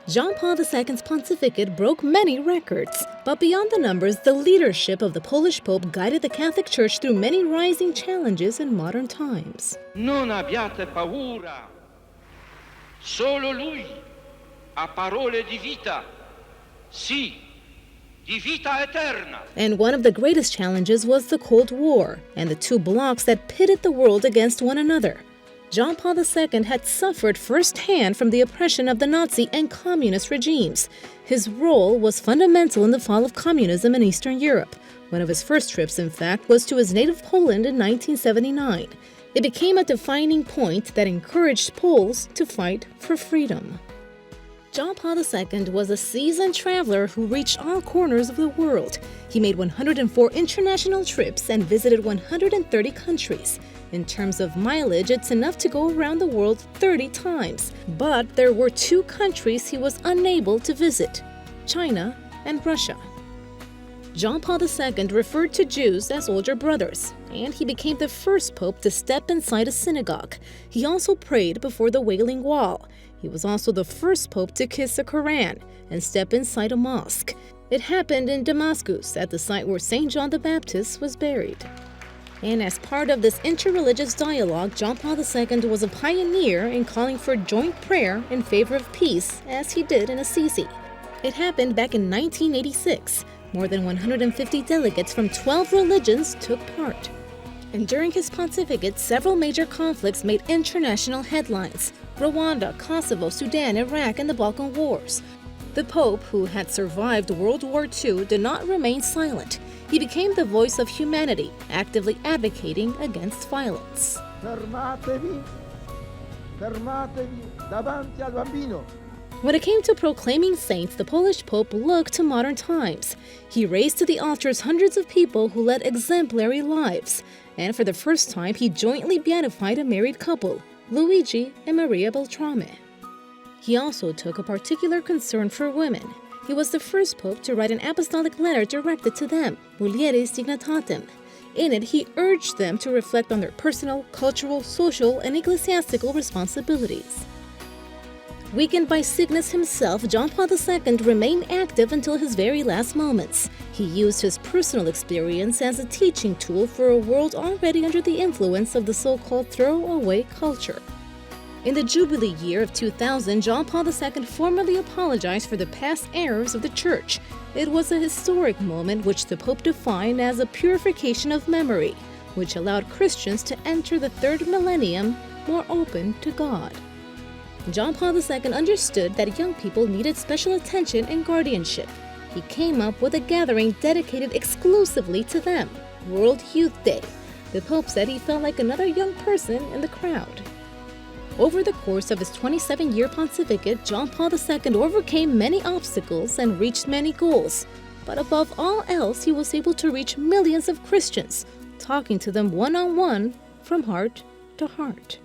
John Paul II's pontificate broke many records, but beyond the numbers, the leadership of the Polish Pope guided the Catholic Church through many rising challenges in modern times. Non abbiate paura. Solo lui ha parole di vita. Sì, di vita eterna. And one of the greatest challenges was the Cold War and the two blocs that pitted the world against one another. John Paul II had suffered firsthand from the oppression of the Nazi and communist regimes. His role was fundamental in the fall of communism in Eastern Europe. One of his first trips, in fact, was to his native Poland in 1979. It became a defining point that encouraged Poles to fight for freedom. John Paul II was a seasoned traveler who reached all corners of the world. He made 104 international trips and visited 130 countries. In terms of mileage, it's enough to go around the world 30 times. But there were two countries he was unable to visit: China and Russia. John Paul II referred to Jews as older brothers, and he became the first pope to step inside a synagogue. He also prayed before the Wailing Wall. He was also the first pope to kiss a Quran and step inside a mosque. It happened in Damascus, at the site where St. John the Baptist was buried. And as part of this interreligious dialogue, John Paul II was a pioneer in calling for joint prayer in favor of peace, as he did in Assisi. It happened back in 1986. More than 150 delegates from 12 religions took part. And during his pontificate, several major conflicts made international headlines: Rwanda, Kosovo, Sudan, Iraq, and the Balkan Wars. The Pope, who had survived World War II, did not remain silent. He became the voice of humanity, actively advocating against violence. Fermatevi davanti al bambino. When it came to proclaiming saints, the Polish Pope looked to modern times. He raised to the altars hundreds of people who led exemplary lives. And for the first time, he jointly beatified a married couple, Luigi and Maria Beltrame. He also took a particular concern for women. He was the first pope to write an apostolic letter directed to them, Mulieris Dignitatem. In it, he urged them to reflect on their personal, cultural, social, and ecclesiastical responsibilities. Weakened by sickness himself, John Paul II remained active until his very last moments. He used his personal experience as a teaching tool for a world already under the influence of the so-called throwaway culture. In the Jubilee year of 2000, John Paul II formally apologized for the past errors of the Church. It was a historic moment which the Pope defined as a purification of memory, which allowed Christians to enter the third millennium more open to God. John Paul II understood that young people needed special attention and guardianship. He came up with a gathering dedicated exclusively to them, World Youth Day. The Pope said he felt like another young person in the crowd. Over the course of his 27-year pontificate, John Paul II overcame many obstacles and reached many goals. But above all else, he was able to reach millions of Christians, talking to them one-on-one from heart to heart.